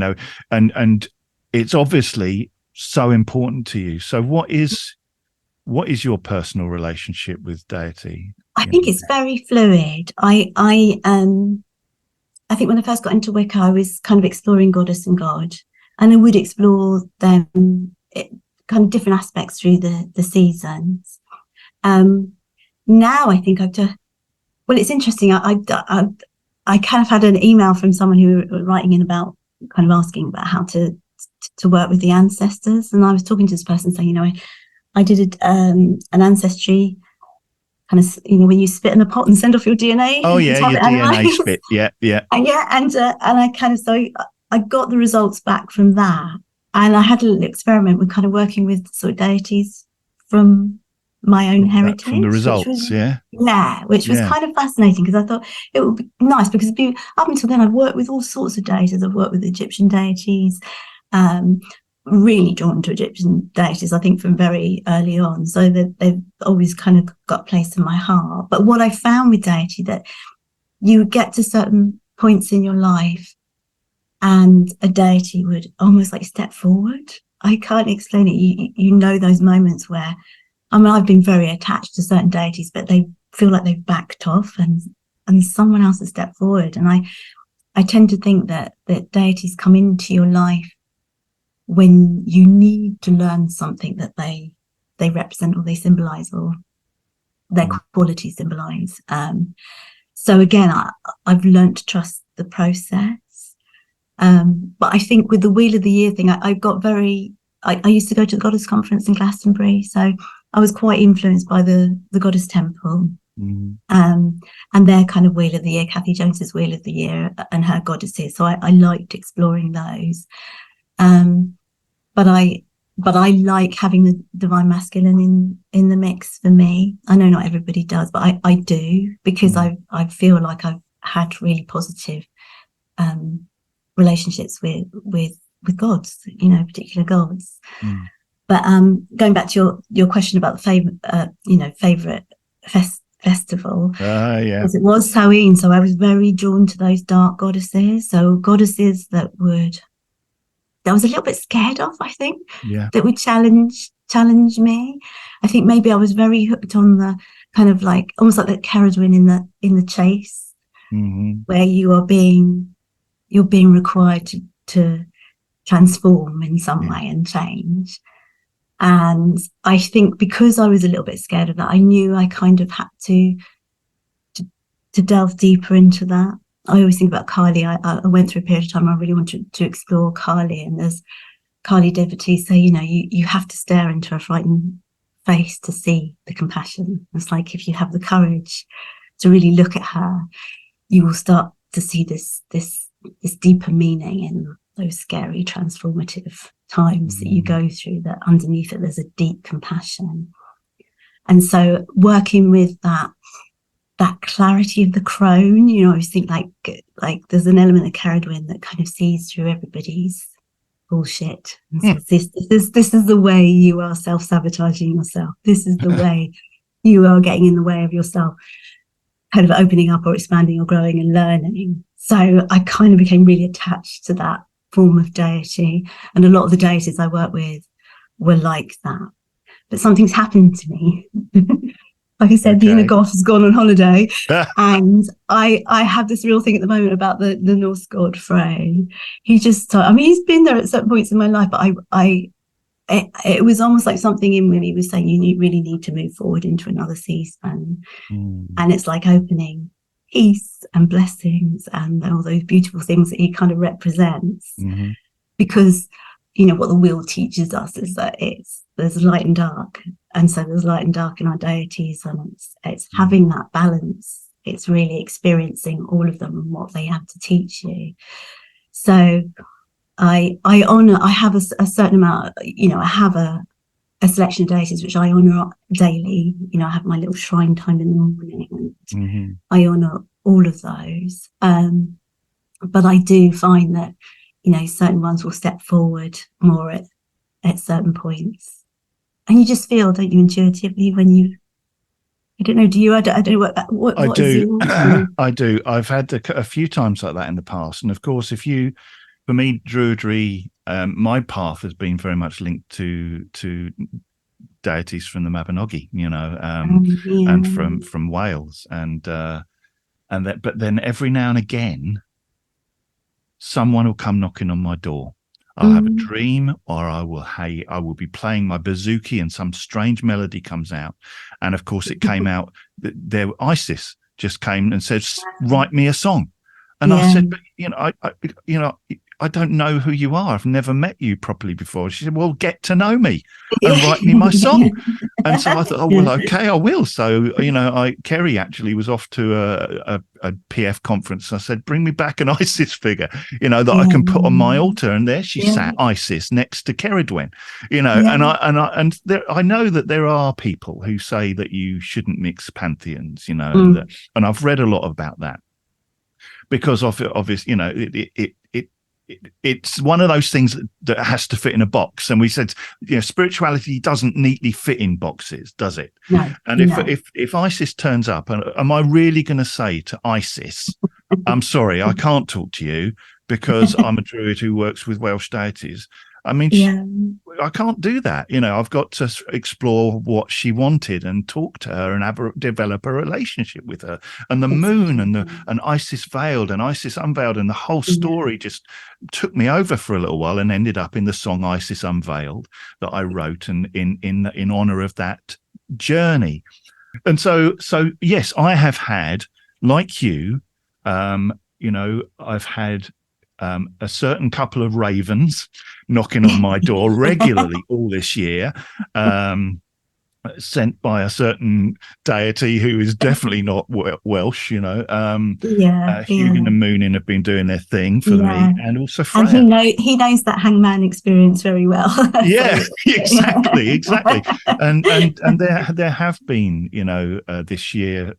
and it's obviously so important to you. So what is your personal relationship with deity? I think it's very fluid. I think when I first got into Wicca, I was kind of exploring goddess and god, and I would explore them kind of different aspects through the seasons. Now I think it's interesting. I kind of had an email from someone who was writing in about kind of asking about how to work with the ancestors, and I was talking to this person saying, I did an ancestry. Kind of, when you spit in a pot and send off your DNA. Oh yeah, your DNA spit. Yeah. And I kind of, so I got the results back from that, and I had a little experiment with kind of working with sort of deities from my own heritage. From the results, which was kind of fascinating, because I thought it would be nice, because up until then I've worked with all sorts of deities. I've worked with Egyptian deities, really drawn to Egyptian deities, I think, from very early on, so that they've always kind of got a place in my heart. But what I found with deity, that you get to certain points in your life and a deity would almost like step forward. I can't explain it. You know those moments where, I've been very attached to certain deities, but they feel like they've backed off and someone else has stepped forward. And I tend to think that deities come into your life when you need to learn something that they represent, or they symbolize, or their qualities symbolize. So again, I've learned to trust the process. But I think with the Wheel of the Year thing, I used to go to the Goddess Conference in Glastonbury, so I was quite influenced by the Goddess Temple, and their kind of Wheel of the Year, Kathy Jones's Wheel of the Year, and her goddesses. So I liked exploring those. But I like having the divine masculine in the mix for me. I know not everybody does, but I do, because I feel like I've had really positive relationships with gods, particular gods. But going back to your question about the favorite festival, because it was Samhain, so I was very drawn to those dark goddesses. So goddesses that I was a little bit scared of, I think, that would challenge me. I think maybe I was very hooked on the kind of like, almost like that Ceridwen in the chase, where you're being required to transform in some way and change. And I think because I was a little bit scared of that, I knew I kind of had to delve deeper into that. I always think about Kali. I went through a period of time I really wanted to explore Kali, and there's Kali devotees say, you have to stare into a frightened face to see the compassion. It's like, if you have the courage to really look at her, you will start to see this deeper meaning in those scary transformative times that you go through, that underneath it there's a deep compassion. And so working with that clarity of the crone, I always think like there's an element of Ceridwen that kind of sees through everybody's bullshit and says, this is the way you are self-sabotaging yourself. This is the way you are getting in the way of yourself kind of opening up or expanding or growing and learning. So I kind of became really attached to that form of deity, and a lot of the deities I work with were like that. But something's happened to me. Like I said, the inner goth has gone on holiday, and I have this real thing at the moment about the Norse god Frey. He's been there at certain points in my life, but it was almost like something in me was saying, you really need to move forward into another season. And it's like opening peace and blessings and all those beautiful things that he kind of represents. Because, what the wheel teaches us is that there's light and dark. And so there's light and dark in our deities, and it's having that balance. It's really experiencing all of them and what they have to teach you. So I have a certain amount, I have a selection of deities which I honour daily. I have my little shrine time in the morning, and I honour all of those. But I do find that certain ones will step forward more at certain points. And you just feel, don't you, intuitively when I don't know, do you? I don't know what I do. your... I do. I've had a few times like that in the past. And of course, for me, Druidry, my path has been very much linked to deities from the Mabinogi, and from Wales, but then every now and again, someone will come knocking on my door. I'll have a dream, or I will be playing my bouzouki, and some strange melody comes out. And of course, it came out. Isis just came and said, "Write me a song," and I said, "But I don't know who you are. I've never met you properly before." She said, "Well, get to know me and write me my song." And so I thought, "Oh, well, okay, I will." So, Kerry actually was off to a PF conference. I said, "Bring me back an Isis figure, that I can put on my altar." And there she sat, Isis, next to Ceridwen, and I know that there are people who say that you shouldn't mix pantheons, and I've read a lot about that because of it's one of those things that has to fit in a box. And we said, spirituality doesn't neatly fit in boxes, does it? No. And if Isis turns up, and am I really going to say to Isis, "I'm sorry, I can't talk to you because I'm a druid who works with Welsh deities"? I mean, I can't do that. I've got to explore what she wanted and talk to her and develop a relationship with her. And the moon and Isis veiled and Isis unveiled, and the whole story just took me over for a little while and ended up in the song Isis Unveiled that I wrote, and in honor of that journey. And so yes, I have had, like you, I've had a certain couple of ravens knocking on my door regularly all this year, sent by a certain deity who is definitely not Welsh. Hugin and Moonin have been doing their thing for me, and also Freya. And he knows that hangman experience very well. Yeah, exactly. And there have been, this year,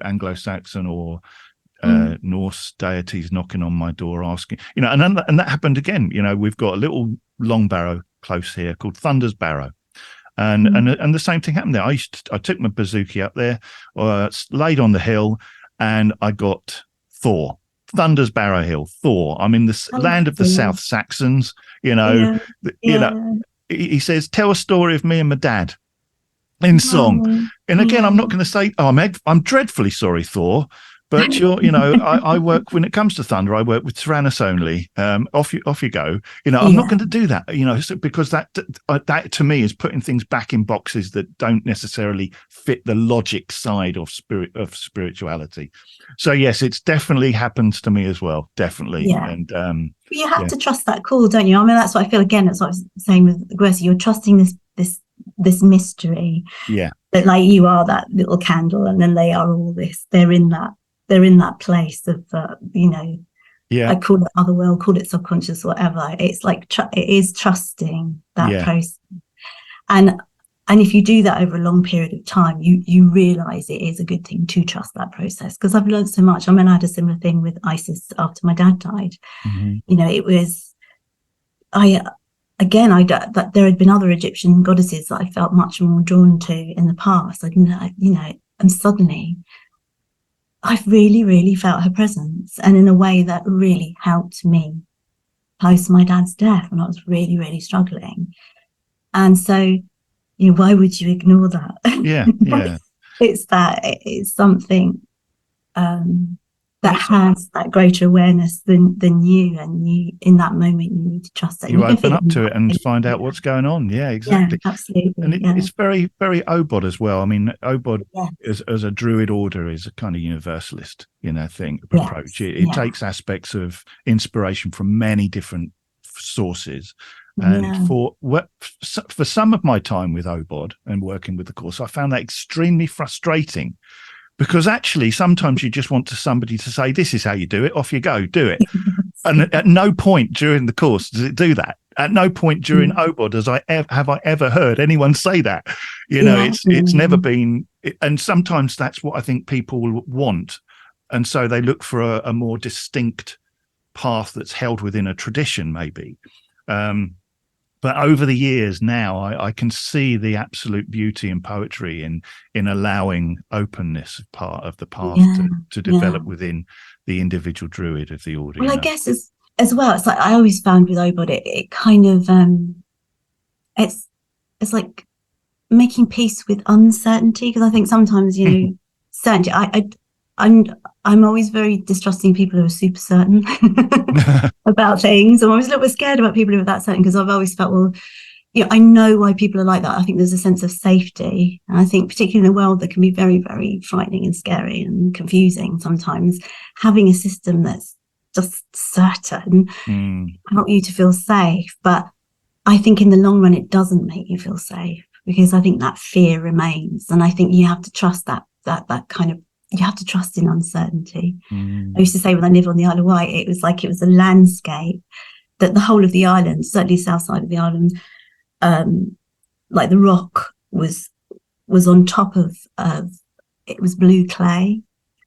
Anglo-Saxon or Norse deities knocking on my door asking, and that happened again. We've got a little long barrow close here called Thunder's Barrow, and the same thing happened there. I took my bouzouki up there, laid on the hill, and I got Thor. Thunder's Barrow Hill, Thor. I'm in the land of the South Saxons. He says, "Tell a story of me and my dad." In song, and again, I'm not going to say, "Oh, I'm dreadfully sorry, Thor." But I work, when it comes to thunder, I work with Tyrannus only. Off you go. I'm not going to do that. Because that to me is putting things back in boxes that don't necessarily fit the logic side of spirituality. So yes, it's definitely happens to me as well. Definitely. Yeah. And you have to trust that call, don't you? I mean, that's what I feel. Again, that's what I was saying with Gracie. You're trusting this mystery. Yeah. That like you are that little candle, and then they are all this. They're in that place of, I call it otherworld, call it subconscious, whatever. It's like, it is trusting that process. And if you do that over a long period of time, you realize it is a good thing to trust that process. Because I've learned so much. I mean, I had a similar thing with Isis after my dad died. Mm-hmm. It was, that there had been other Egyptian goddesses that I felt much more drawn to in the past. And suddenly I've really, really felt her presence, and in a way that really helped me post my dad's death when I was really, really struggling. And so, why would you ignore that? Yeah. It's something that has that greater awareness than you, and you in that moment you need to trust that you open up to it and find out what's going on. Yeah, exactly. Yeah, absolutely. And it's very, very Obod as well. I mean, Obod as a druid order is a kind of universalist approach. It takes aspects of inspiration from many different sources. And for some of my time with Obod and working with the course, I found that extremely frustrating. Because actually, sometimes you just want somebody to say, "This is how you do it. Off you go, do it." And at no point during the course does it do that. At no point during Obod have I ever heard anyone say that. It's never been. And sometimes that's what I think people want, and so they look for a more distinct path that's held within a tradition, maybe. But over the years now, I can see the absolute beauty and poetry in allowing openness of part of the path to develop within the individual druid of the order. Well, I guess as well, it's like I always found with Obod, it kind of it's like making peace with uncertainty, because I think sometimes, you know, certainty. I'm always very distrusting people who are super certain about things. I'm always a little bit scared about people who are that certain, because I've always felt, well, you know, I know why people are like that. I think there's a sense of safety. And I think particularly in a world that can be very, very frightening and scary and confusing sometimes, having a system that's just certain help you to feel safe. But I think in the long run, it doesn't make you feel safe, because I think that fear remains. And I think you have to trust that kind of, you have to trust in uncertainty. I used to say when I lived on the Isle of Wight, it was like it was a landscape that the whole of the island, certainly south side of the island, like the rock was on top of it was blue clay.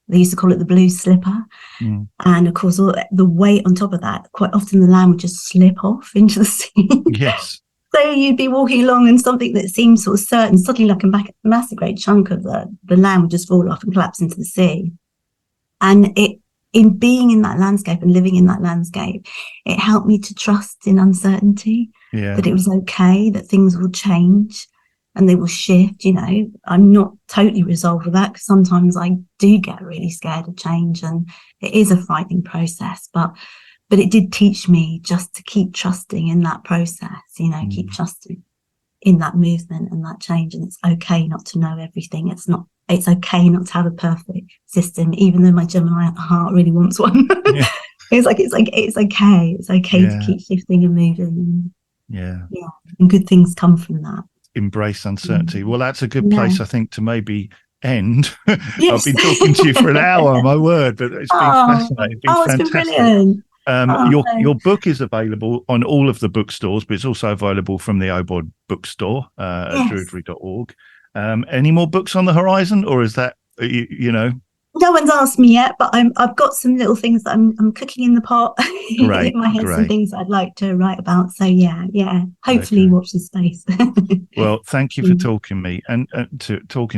They used to call it the blue slipper. And of course, all the weight on top of that, quite often the land would just slip off into the sea. Yes. So you'd be walking along and something that seemed sort of certain, suddenly like a massive great chunk of the land would just fall off and collapse into the sea. And in being in that landscape and living in that landscape, it helped me to trust in uncertainty, that it was okay, that things will change and they will shift. You know, I'm not totally resolved with that, because sometimes I do get really scared of change, and it is a frightening process, but it did teach me just to keep trusting in that process, you know, keep trusting in that movement and that change. And it's okay not to know everything. It's okay not to have a perfect system, even though my Gemini heart really wants one. It's okay. It's okay to keep shifting and moving. And good things come from that. Embrace uncertainty. Well, that's a good place, I think, to maybe end. I've been talking to you for an hour, my word, but it's been fascinating. It's been fantastic. It's been brilliant. Your book is available on all of the bookstores, but it's also available from the Obod bookstore at druidry.org. Any more books on the horizon, or is that you know? No one's asked me yet, but I've got some little things that I'm cooking in the pot in my head, some things I'd like to write about. So yeah. Hopefully, watch this space. Well, thank you for talking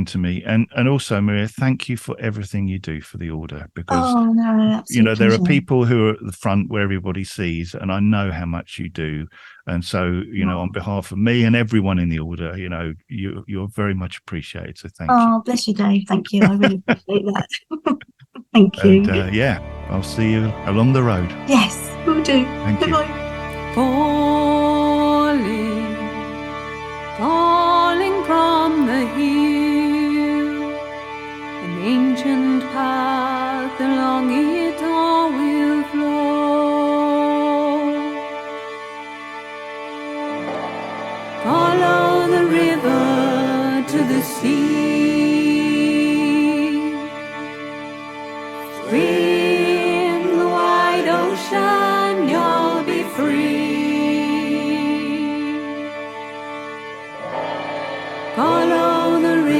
to me, and also, Maria, thank you for everything you do for the order, because you know there are people who are at the front where everybody sees, and I know how much you do. And so, you know, on behalf of me and everyone in the order, you know, you're very much appreciated. So thank you. Oh, bless you, Dave. Thank you. I really appreciate that. Thank you. And I'll see you along the road. Yes, we'll do. Thank you. Falling from the hill, an ancient path along it all will flow. Follow the river to the sea. Swim the wide ocean, you'll be free. Follow the river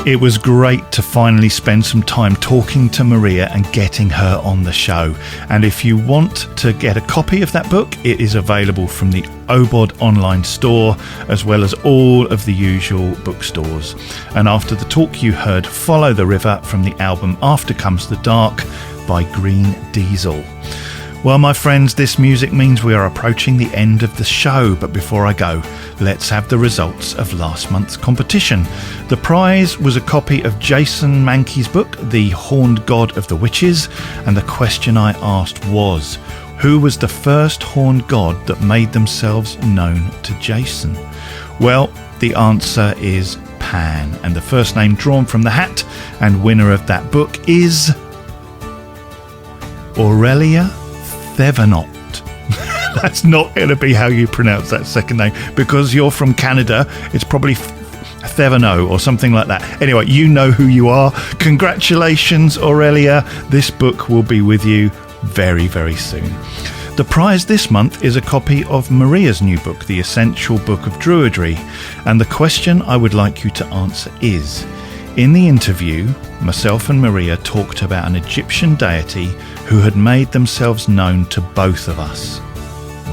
It was great to finally spend some time talking to Maria and getting her on the show. And if you want to get a copy of that book, it is available from the Obod online store, as well as all of the usual bookstores. And after the talk, you heard Follow the River from the album After Comes the Dark by Green Diesel. Well, my friends, this music means we are approaching the end of the show, but before I go, let's have the results of last month's competition. The prize was a copy of Jason Mankey's book, The Horned God of the Witches, and the question I asked was, who was the first horned god that made themselves known to Jason? Well, the answer is Pan, and the first name drawn from the hat and winner of that book is Aurelia Thevenot. That's not going to be how you pronounce that second name, because you're from Canada. It's probably Thevenot or something like that. Anyway, you know who you are. Congratulations, Aurelia. This book will be with you very, very soon. The prize this month is a copy of Maria's new book, The Essential Book of Druidry. And the question I would like you to answer is, in the interview, myself and Maria talked about an Egyptian deity who had made themselves known to both of us.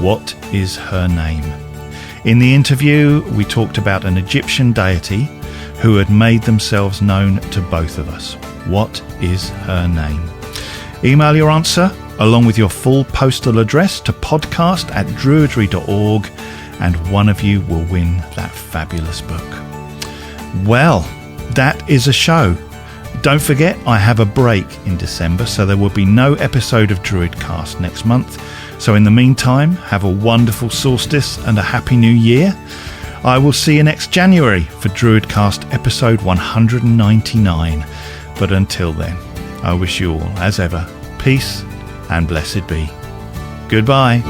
What is her name? In the interview, we talked about an Egyptian deity who had made themselves known to both of us. What is her name? Email your answer along with your full postal address to podcast@druidry.org, and one of you will win that fabulous book. Well, that is a show. Don't forget, I have a break in December, so there will be no episode of DruidCast next month. So in the meantime, have a wonderful solstice and a happy new year. I will see you next January for DruidCast episode 199. But until then, I wish you all, as ever, peace and blessed be. Goodbye.